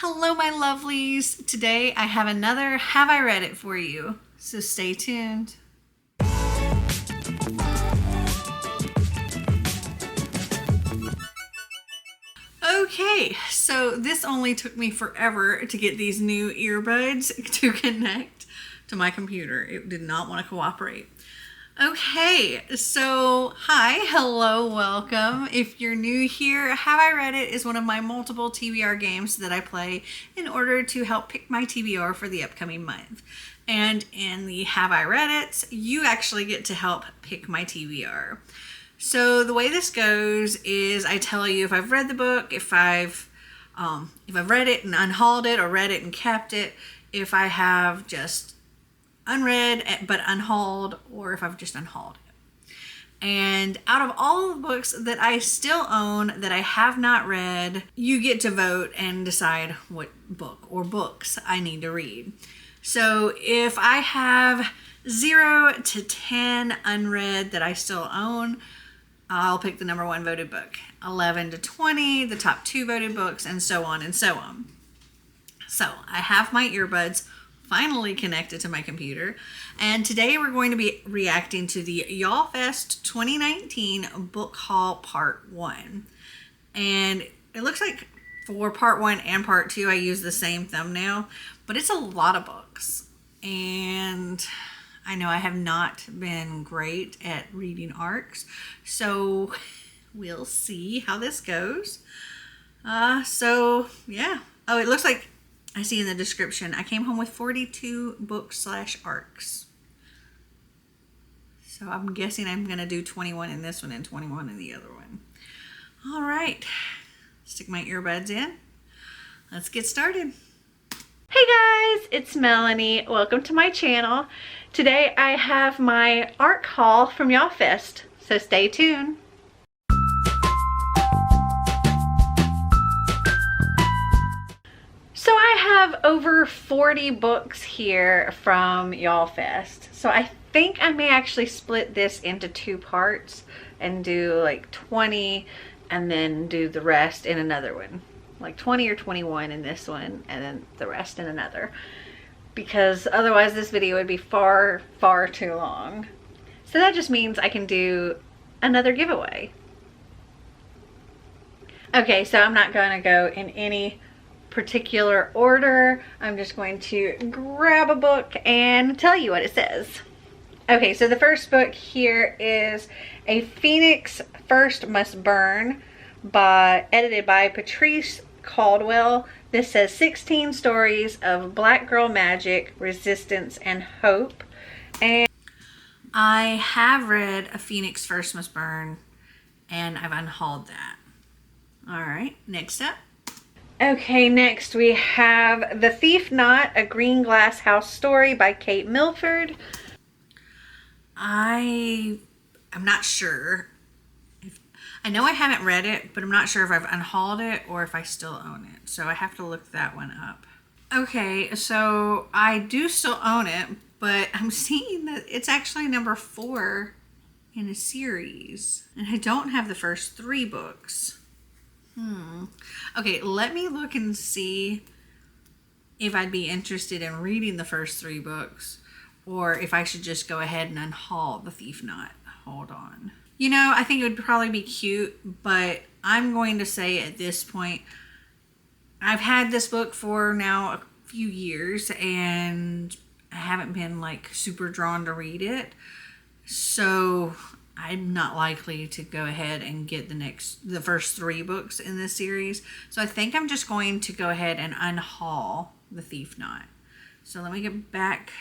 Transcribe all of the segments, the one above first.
Hello, my lovelies. Today I have another Have I Read It for you, so stay tuned. Okay, so this only took me forever to get these new earbuds to connect to my computer. It did not want to cooperate. Okay, so hi, hello, welcome. If you're new here, Have I Read It is one of my multiple TBR games that I play in order to help pick my TBR for the upcoming month. And in the Have I Read It, you actually get to help pick my TBR. So the way this goes is I tell you if I've read the book, if I've read it and unhauled it, or read it and kept it, if I have just unread but unhauled, or if I've just unhauled it. And out of all the books that I still own that I have not read, you get to vote and decide what book or books I need to read. So if I have 0 to 10 unread that I still own, I'll pick the number 1 voted book. 11 to 20, the top 2 voted books, and so on and so on. So I have my earbuds finally connected to my computer, and today we're going to be reacting to the Y'all Fest 2019 Book Haul Part 1. And it looks like for Part 1 and Part 2 I use the same thumbnail, but it's a lot of books, and I know I have not been great at reading arcs, so we'll see how this goes. So yeah. Oh, it looks like I see in the description, I came home with 42 books/arcs. So I'm guessing I'm going to do 21 in this one and 21 in the other one. All right. Stick my earbuds in. Let's get started. Hey guys, it's Melanie. Welcome to my channel. Today I have my ARC haul from Y'all Fest, so stay tuned. So I have over 40 books here from Y'all Fest. So I think I may actually split this into 2 parts and do like 20 and then do the rest in another one. Like 20 or 21 in this one and then the rest in another. Because otherwise this video would be far, far too long. So that just means I can do another giveaway. Okay, so I'm not going to go in any particular order. I'm just going to grab a book and tell you what it says. Okay, so the first book here is A Phoenix First Must Burn, edited by Patrice Caldwell. This says 16 stories of black girl magic, resistance, and hope. And I have read A Phoenix First Must Burn, and I've unhauled that. All right, next up. Okay, next we have The Thief Knot, A Green Glass House Story by Kate Milford. I'm not sure. I know I haven't read it, but I'm not sure if I've unhauled it or if I still own it. So I have to look that one up. Okay, so I do still own it, but I'm seeing that it's actually number 4 in a series. And I don't have the first 3 books. Okay, let me look and see if I'd be interested in reading the first 3 books or if I should just go ahead and unhaul The Thief Knot. Hold on. You know, I think it would probably be cute, but I'm going to say at this point, I've had this book for now a few years and I haven't been like super drawn to read it. So I'm not likely to go ahead and get the first 3 books in this series. So I think I'm just going to go ahead and unhaul The Thief Knot. So let me get back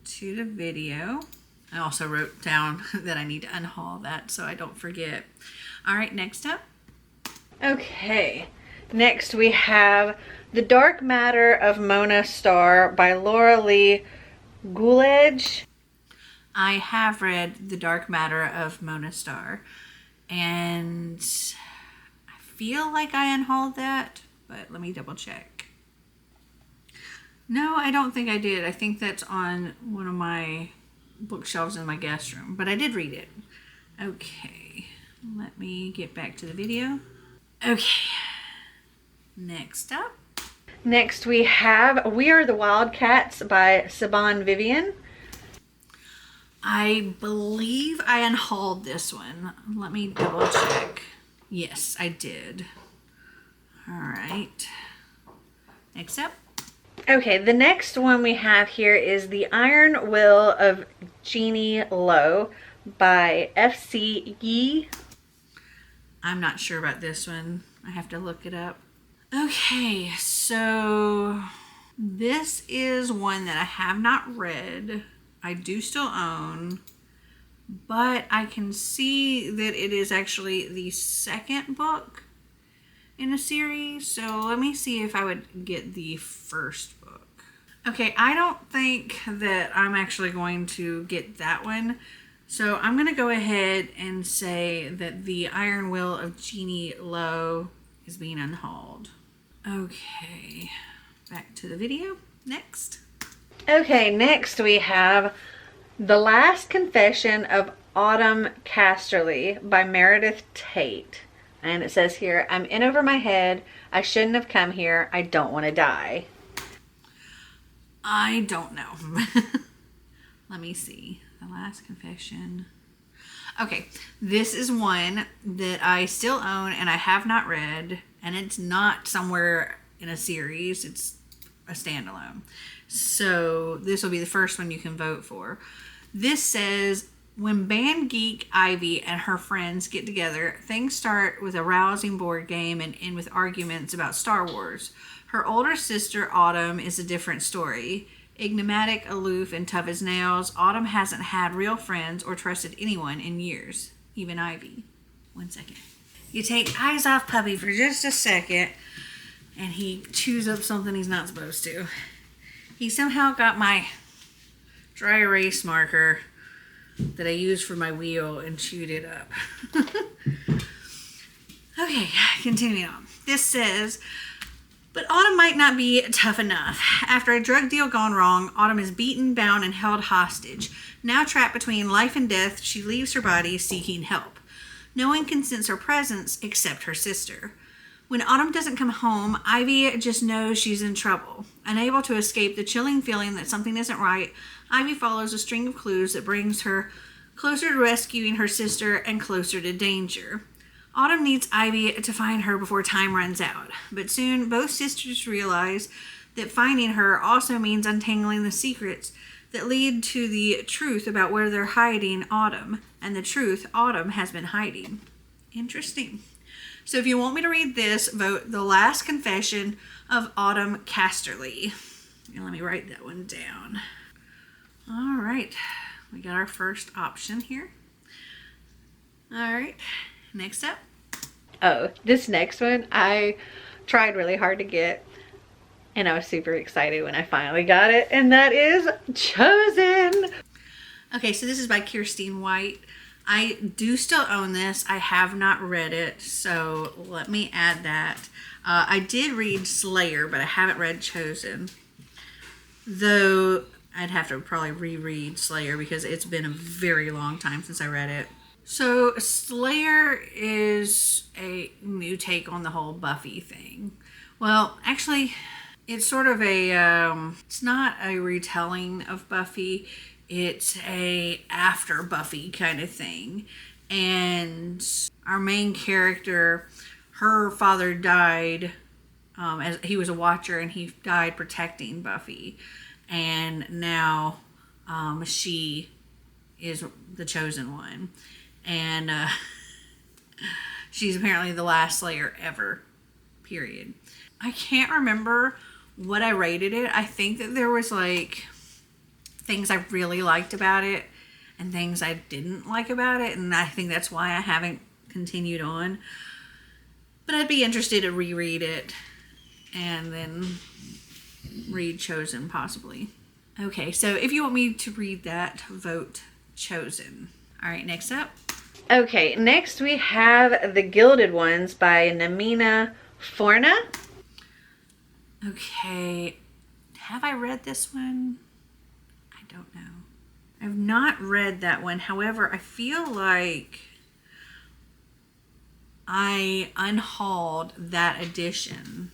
to the video. I also wrote down that I need to unhaul that so I don't forget. All right, next up. Okay, next we have The Dark Matter of Mona Starr by Laura Lee Coolidge. I have read The Dark Matter of Mona Starr, and I feel like I unhauled that, but let me double check. No, I don't think I did. I think that's on one of my bookshelves in my guest room, but I did read it. Okay, let me get back to the video. Okay, next up. Next we have We Are the Wildcats by Saban Vivian. I believe I unhauled this one. Let me double check. Yes, I did. All right. Next up. Okay, the next one we have here is The Iron Will of Jeannie Lowe by F.C. Yee. I'm not sure about this one. I have to look it up. Okay, so this is one that I have not read. I do still own, but I can see that it is actually the second book in a series. So let me see if I would get the first book. Okay, I don't think that I'm actually going to get that one. So I'm going to go ahead and say that The Iron Will of Jeannie Lowe is being unhauled. Okay, back to the video. Next. Okay, next we have The Last Confession of Autumn Casterly by Meredith Tate. And it says here, I'm in over my head. I shouldn't have come here. I don't want to die. I don't know. Let me see. The Last Confession. Okay, this is one that I still own and I have not read. And it's not somewhere in a series. It's a standalone. So this will be the first one you can vote for. This says, when band geek Ivy and her friends get together, things start with a rousing board game and end with arguments about Star Wars. Her older sister, Autumn, is a different story. Enigmatic, aloof, and tough as nails, Autumn hasn't had real friends or trusted anyone in years, even Ivy. 1 second. You take eyes off Puppy for just a second, and he chews up something he's not supposed to. He somehow got my dry erase marker that I used for my wheel and chewed it up. Okay, continuing on. This says, but Autumn might not be tough enough. After a drug deal gone wrong, Autumn is beaten, bound, and held hostage. Now trapped between life and death, she leaves her body seeking help. No one can sense her presence except her sister. When Autumn doesn't come home, Ivy just knows she's in trouble. Unable to escape the chilling feeling that something isn't right, Ivy follows a string of clues that brings her closer to rescuing her sister and closer to danger. Autumn needs Ivy to find her before time runs out, but soon both sisters realize that finding her also means untangling the secrets that lead to the truth about where they're hiding Autumn, and the truth Autumn has been hiding. Interesting. So if you want me to read this, vote The Last Confession of Autumn Casterly. And let me write that one down. All right. We got our first option here. All right. Next up. Oh, this next one I tried really hard to get. And I was super excited when I finally got it. And that is Chosen. Okay, so this is by Kirsten White. I do still own this. I have not read it, so let me add that. I did read Slayer, but I haven't read Chosen. Though I'd have to probably reread Slayer because it's been a very long time since I read it. So Slayer is a new take on the whole Buffy thing. Well, actually, it's sort of it's not a retelling of Buffy. It's a after Buffy kind of thing. And our main character, her father died as he was a watcher, and he died protecting Buffy. And now she is the chosen one. And she's apparently the last Slayer ever, period. I can't remember what I rated it. I think that there was like things I really liked about it and things I didn't like about it, and I think that's why I haven't continued on. But I'd be interested to reread it and then read Chosen possibly. Okay, so if you want me to read that, vote Chosen. All right, next up. Okay, next we have The Gilded Ones by Namina Forna. Okay, have I read this one? I don't know. I've not read that one. However, I feel like I unhauled that edition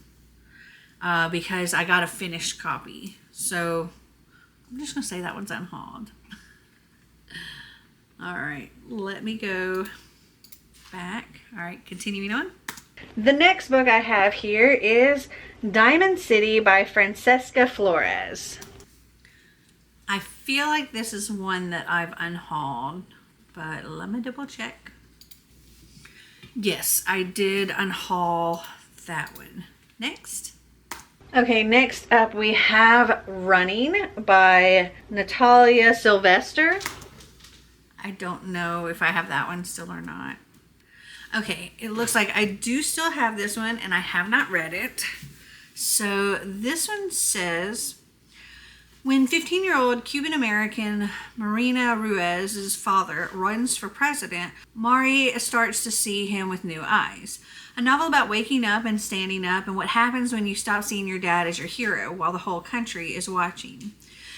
because I got a finished copy. So I'm just going to say that one's unhauled. All right, let me go back. All right, continuing on. The next book I have here is Diamond City by Francesca Flores. I feel like this is one that I've unhauled, but let me double check. Yes, I did unhaul that one. Next. Okay, next up we have Running by Natalia Sylvester. I don't know if I have that one still or not. Okay, it looks like I do still have this one and I have not read it. So this one says, when 15-year-old Cuban-American Marina Ruiz's father runs for president, Mari starts to see him with new eyes. A novel about waking up and standing up and what happens when you stop seeing your dad as your hero while the whole country is watching.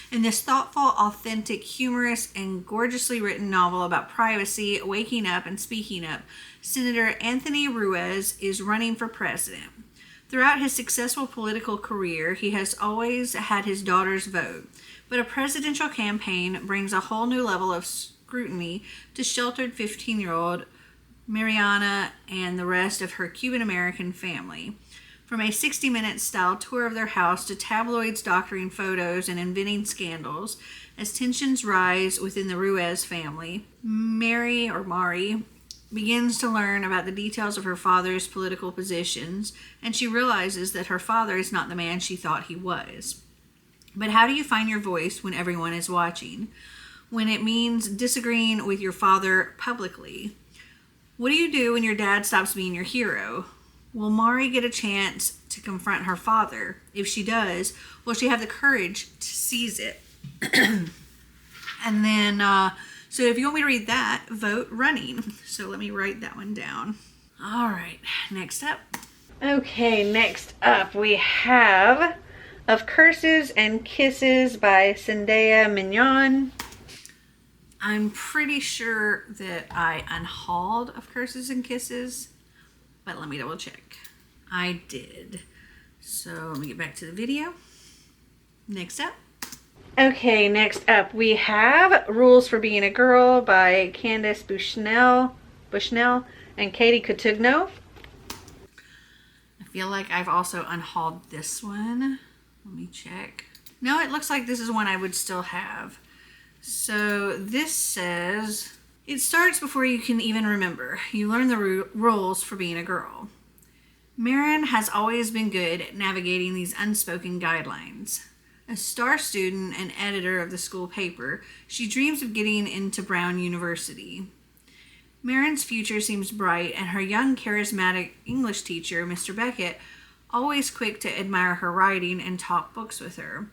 In this thoughtful, authentic, humorous, and gorgeously written novel about privacy, waking up, and speaking up, Senator Anthony Ruiz is running for president. Throughout his successful political career, he has always had his daughter's vote, but a presidential campaign brings a whole new level of scrutiny to sheltered 15-year-old Mariana and the rest of her Cuban-American family. From a 60-minute style tour of their house to tabloids doctoring photos and inventing scandals, as tensions rise within the Ruiz family, Mari begins to learn about the details of her father's political positions, and she realizes that her father is not the man she thought he was. But how do you find your voice when everyone is watching? When it means disagreeing with your father publicly? What do you do when your dad stops being your hero? Will Mari get a chance to confront her father? If she does, will she have the courage to seize it? And then, so if you want me to read that, vote Running. So let me write that one down. All right, next up. Okay, next up we have Of Curses and Kisses by Zendaya Mignon. I'm pretty sure that I unhauled Of Curses and Kisses, but let me double check. I did. So let me get back to the video. Next up. Okay, next up we have Rules for Being a Girl by Candace Bushnell and Katie Cotugno. I feel like I've also unhauled this one. Let me check. No, it looks like this is one I would still have. So this says, it starts before you can even remember. You learn the rules for being a girl. Marin has always been good at navigating these unspoken guidelines. A star student and editor of the school paper, she dreams of getting into Brown University. Marin's future seems bright, and her young, charismatic English teacher, Mr. Beckett, always quick to admire her writing and talk books with her.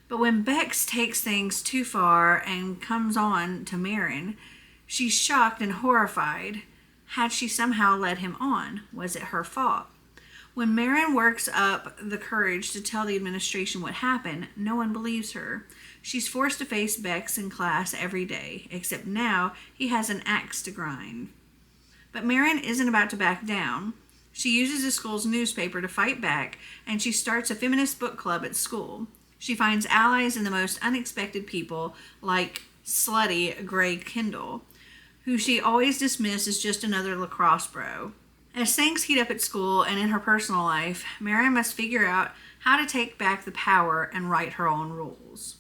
But when Bex takes things too far and comes on to Marin, she's shocked and horrified. Had she somehow led him on? Was it her fault? When Marin works up the courage to tell the administration what happened, no one believes her. She's forced to face Bex in class every day, except now he has an axe to grind. But Marin isn't about to back down. She uses the school's newspaper to fight back, and she starts a feminist book club at school. She finds allies in the most unexpected people, like slutty Gray Kendall, who she always dismissed as just another lacrosse bro. As things heat up at school and in her personal life, Marin must figure out how to take back the power and write her own rules.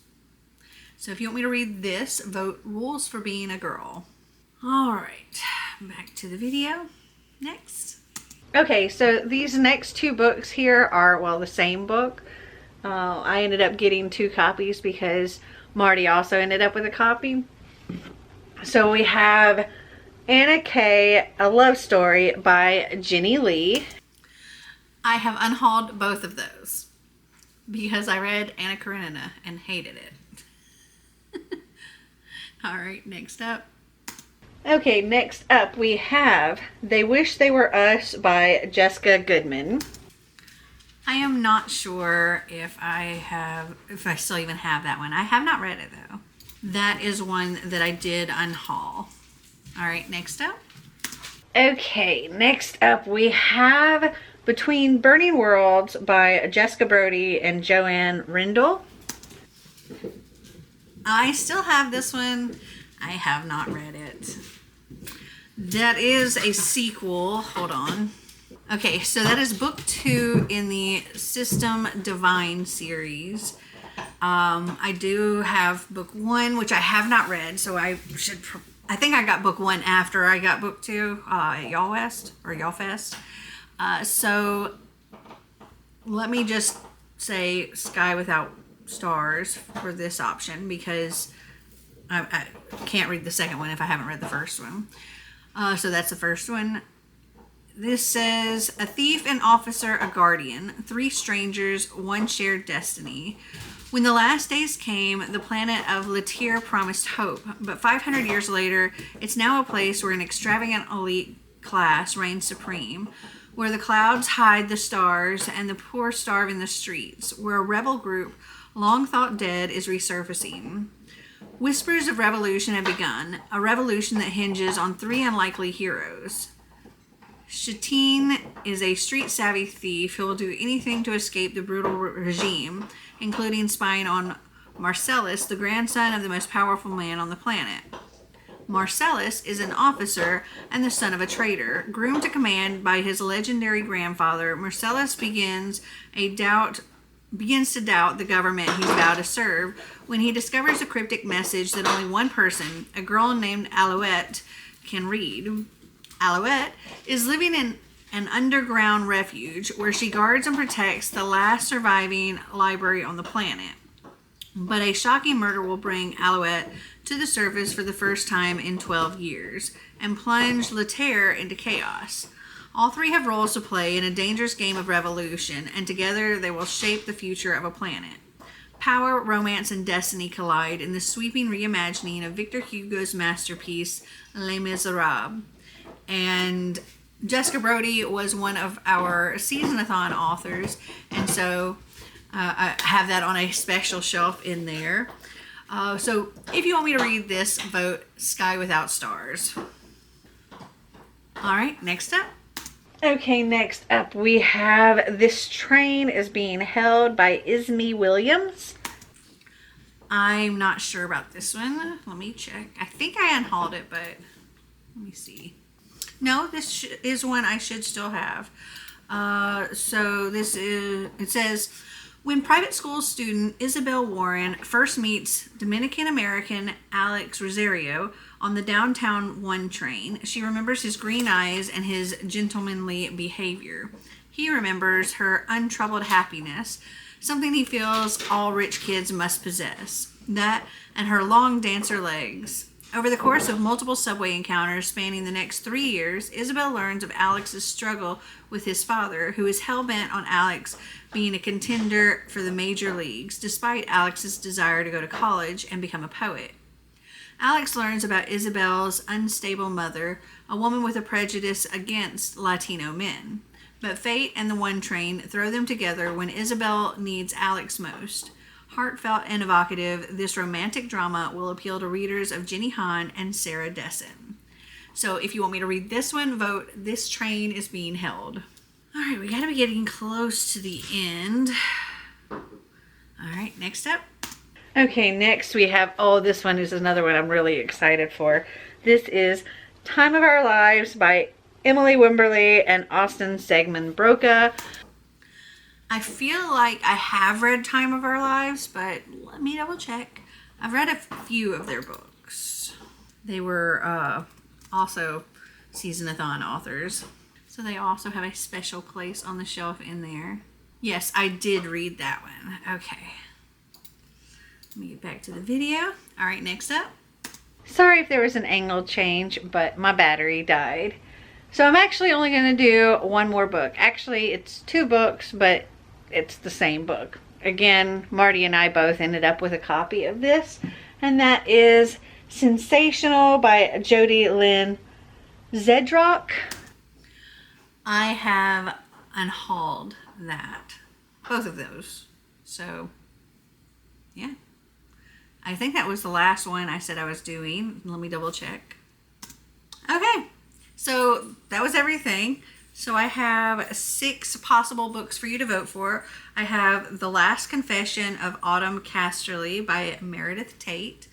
So if you want me to read this, vote Rules for Being a Girl. All right, back to the video. Next. Okay, so these next two books here are, well, the same book. I ended up getting 2 copies because Marty also ended up with a copy. So we have Anna Kay, A Love Story by Jenny Lee. I have unhauled both of those because I read Anna Karenina and hated it. All right, next up. Okay, next up we have They Wish They Were Us by Jessica Goodman. I am not sure if I still even have that one. I have not read it though. That is one that I did unhaul. All right, next up. Okay, next up we have Between Burning Worlds by Jessica Brody and Joanne Rindle. I still have this one. I have not read it. That is a sequel. Hold on. Okay, so that is book 2 in the System Divine series. I do have book 1, which I have not read, so I think I got book 1 after I got book 2 at Y'all West or Y'all Fest. So let me just say Sky Without Stars for this option, because I can't read the second one if I haven't read the first one. So that's the first one. This says, a thief, an officer, a guardian, 3 strangers, 1 shared destiny. When the last days came, the planet of Latir promised hope, but 500 years later, it's now a place where an extravagant elite class reigns supreme, where the clouds hide the stars and the poor starve in the streets, where a rebel group, long thought dead, is resurfacing. Whispers of revolution have begun, a revolution that hinges on 3 unlikely heroes. Shateen is a street-savvy thief who will do anything to escape the brutal regime, including spying on Marcellus, the grandson of the most powerful man on the planet. Marcellus is an officer and the son of a traitor. Groomed to command by his legendary grandfather, Marcellus begins to doubt the government he's vowed to serve when he discovers a cryptic message that only one person, a girl named Alouette, can read. Alouette is living in an underground refuge where she guards and protects the last surviving library on the planet. But a shocking murder will bring Alouette to the surface for the first time in 12 years and plunge Latir into chaos. All 3 have roles to play in a dangerous game of revolution, and together they will shape the future of a planet. Power, romance, and destiny collide in the sweeping reimagining of Victor Hugo's masterpiece, Les Miserables. And Jessica Brody was one of our season-a-thon authors, and so I have that on a special shelf in there. So if you want me to read this, vote Sky Without Stars. All right, next up. Okay, next up we have This Train is Being Held by Ismee Williams. I'm not sure about this one. Let me check. I think I unhauled it, but let me see. No, this is one I should still have. So this is, it says, when private school student Isabel Warren first meets Dominican-American Alex Rosario on the downtown 1 train, she remembers his green eyes and his gentlemanly behavior. He remembers her untroubled happiness, something he feels all rich kids must possess. That and her long dancer legs. Over the course of multiple subway encounters spanning the next 3 years, Isabel learns of Alex's struggle with his father, who is hell-bent on Alex being a contender for the major leagues, despite Alex's desire to go to college and become a poet. Alex learns about Isabel's unstable mother, a woman with a prejudice against Latino men. But fate and the 1 train throw them together when Isabel needs Alex most. Heartfelt and evocative, this romantic drama will appeal to readers of Jenny Han and Sarah Dessen. So if you want me to read this one, vote This Train is Being Held. All right, we got to be getting close to the end. All right, next up. Okay, next we have, this one is another one I'm really excited for. This is Time of Our Lives by Emily Wimberly and Austin Segman Broca. I feel like I have read Time of Our Lives, but let me double check. I've read a few of their books. They were also season-a-thon authors, so they also have a special place on the shelf in there. Yes, I did read that one. Okay. Let me get back to the video. All right, next up. Sorry if there was an angle change, but my battery died. So I'm actually only going to do 1 more book. Actually, it's 2 books, but it's the same book. Again, Marty and I both ended up with a copy of this, and that is Sensational by Jody Lynn Zedrock. I have unhauled that. Both of those. So, yeah. I think that was the last one I said I was doing. Let me double check. Okay. So, that was everything. So I have 6 possible books for you to vote for. I have The Last Confession of Autumn Casterly by Meredith Tate,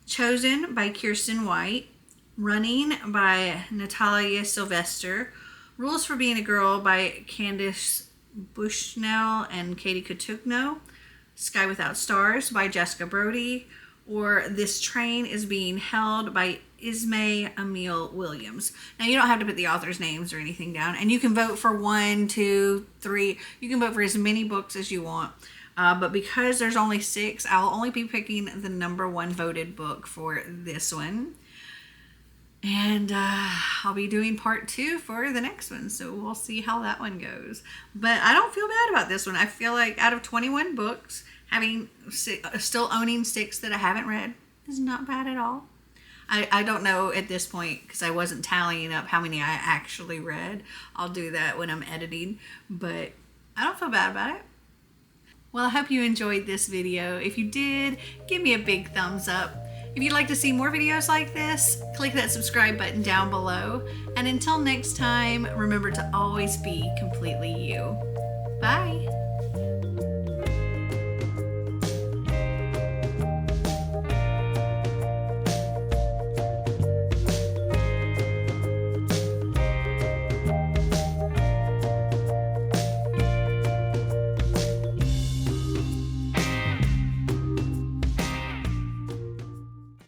Chosen by Kirsten White, Running by Natalia Sylvester, Rules for Being a Girl by Candice Bushnell and Katie Kotugno, Sky Without Stars by Jessica Brody, or This Train is Being Held by Ismay Emil Williams. Now, you don't have to put the author's names or anything down, and you can vote for 1, 2, 3. You can vote for as many books as you want. But because there's only 6, I'll only be picking the number 1 voted book for this one. And I'll be doing part 2 for the next one, so we'll see how that one goes. But I don't feel bad about this one. I feel like out of 21 books, still owning 6 that I haven't read is not bad at all. I don't know at this point because I wasn't tallying up how many I actually read. I'll do that when I'm editing, but I don't feel bad about it. Well, I hope you enjoyed this video. If you did, give me a big thumbs up. If you'd like to see more videos like this, click that subscribe button down below. And until next time, remember to always be completely you. Bye.